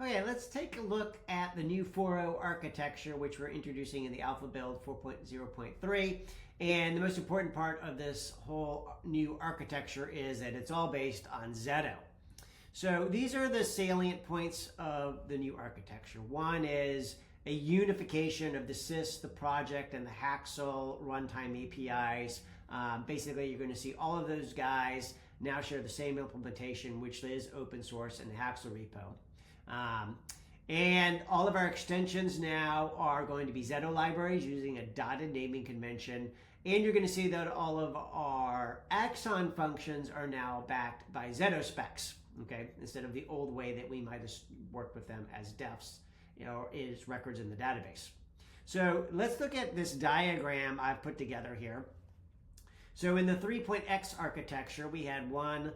Okay, let's take a look at the new 4.0 architecture, which we're introducing in the alpha build 4.0.3. And the most important part of this whole new architecture is that it's all based on Zeto. So these are the salient points of the new architecture. One is a unification of the sys, the project, and the Haxall runtime APIs. Basically, you're going to see all of those guys now share the same implementation, which is open source in the Haxall repo. And all of our extensions now are going to be Zeto libraries using a dotted naming convention. And you're going to see that all of our Axon functions are now backed by Zeto specs, okay? Instead of the old way that we might have worked with them as defs, is records in the database. So let's look at this diagram I've put together here. So in the 3.x architecture, we had one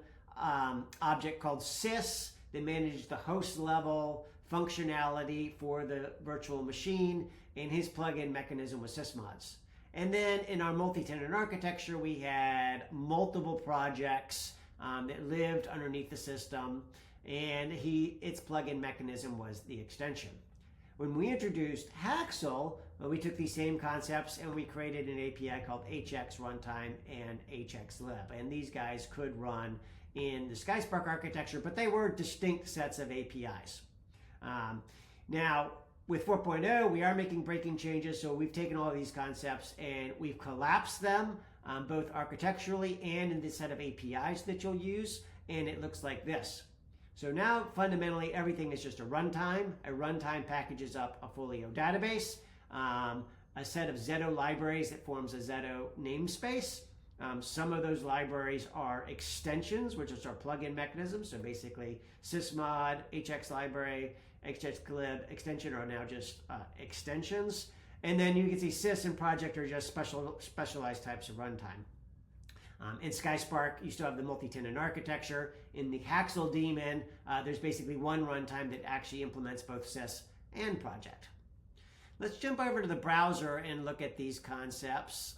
object called sys that managed the host level functionality for the virtual machine, and his plugin mechanism was sysmods. And then in our multi-tenant architecture, we had multiple projects that lived underneath the system, and its plugin mechanism was the extension. When we introduced Haxall, we took these same concepts and we created an API called HX Runtime and HX Lib. And these guys could run in the Skyspark architecture, but they were distinct sets of APIs. Now, with 4.0, we are making breaking changes, so we've taken all of these concepts and we've collapsed them both architecturally and in the set of APIs that you'll use, and it looks like this. So now, fundamentally, everything is just a runtime. A runtime packages up a Folio database, a set of Zeto libraries that forms a Zeto namespace. Some of those libraries are extensions, which is our plugin mechanism. So basically, sysmod, HX library, HX lib, extension are now just extensions. And then you can see sys and project are just specialized types of runtime. In Skyspark, you still have the multi-tenant architecture. In the Haxall daemon, there's basically one runtime that actually implements both sys and project. Let's jump over to the browser and look at these concepts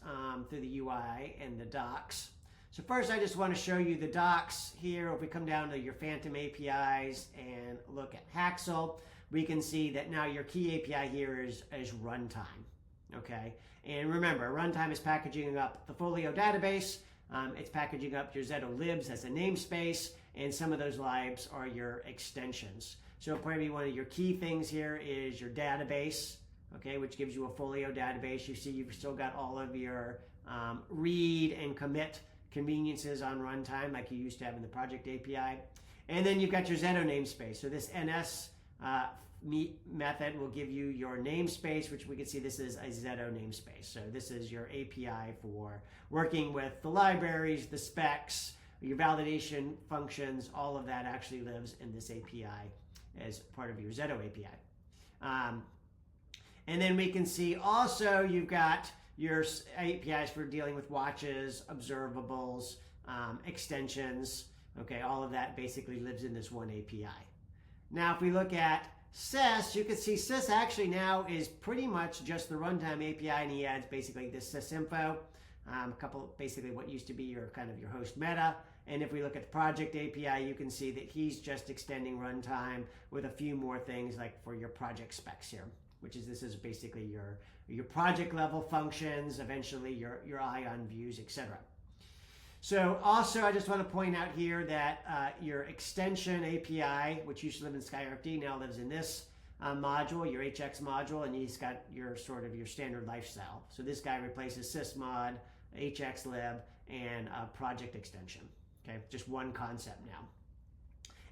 through the UI and the docs. So first, I just want to show you the docs here. If we come down to your Phantom APIs and look at Haxall, we can see that now your key API here is runtime, okay? And remember, runtime is packaging up the Folio database. It's packaging up your Zeto libs as a namespace, and some of those libs are your extensions. So probably one of your key things here is your database, okay, which gives you a Folio database. You see you've still got all of your read and commit conveniences on runtime like you used to have in the project API. And then you've got your Zeto namespace. So this NS method will give you your namespace, which we can see this is a Zeto namespace. So this is your API for working with the libraries, the specs, your validation functions, all of that actually lives in this API as part of your Zeto API. And then we can see also you've got your APIs for dealing with watches, observables, extensions. Okay, all of that basically lives in this one API. Now, if we look at sys, you can see sys actually now is pretty much just the runtime API, and he adds basically this sysinfo, a couple basically what used to be your kind of your host meta. And if we look at the project API, you can see that he's just extending runtime with a few more things like for your project specs here, which is this is basically your project level functions, eventually your ION views, etc. So also I just want to point out here that your extension API, which used to live in SkyRFD, now lives in this module, your HX module, and he's got your sort of your standard lifestyle. So this guy replaces sysmod, HX lib, and project extension. Okay, just one concept now.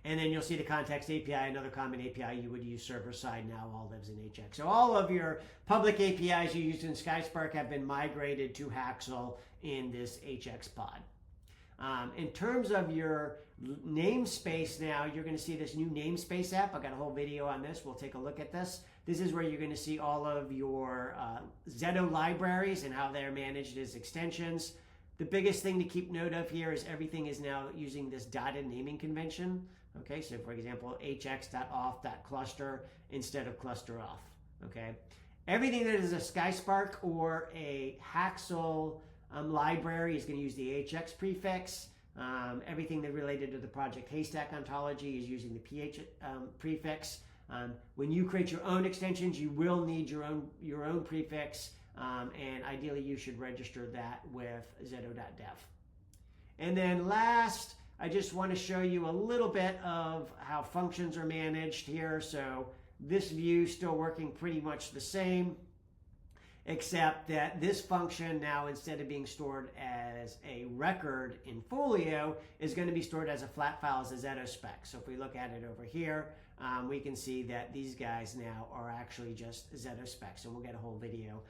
And then you'll see the context API, another common API you would use server side now all lives in HX. So all of your public APIs you used in Skyspark have been migrated to Haxall in this HX pod. In terms of your namespace now, you're going to see this new namespace app. I've got a whole video on this. We'll take a look at this. This is where you're going to see all of your Zeto libraries and how they're managed as extensions. The biggest thing to keep note of here is everything is now using this dotted naming convention. Okay, so for example, hx.off.cluster instead of cluster off. Okay, everything that is a Skyspark or a Haxall library is going to use the HX prefix. Everything that related to the project Haystack ontology is using the PH prefix. When you create your own extensions, you will need your own prefix, and ideally you should register that with Zetto.dev. And then last, I just want to show you a little bit of how functions are managed here. So this view is still working pretty much the same, except that this function now, instead of being stored as a record in Folio, is going to be stored as a flat file as a Zetto spec. So if we look at it over here, we can see that these guys now are actually just Zetto specs, and we'll get a whole video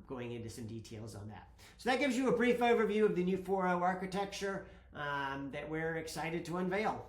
going into some details on that. So that gives you a brief overview of the new 4.0 architecture that we're excited to unveil.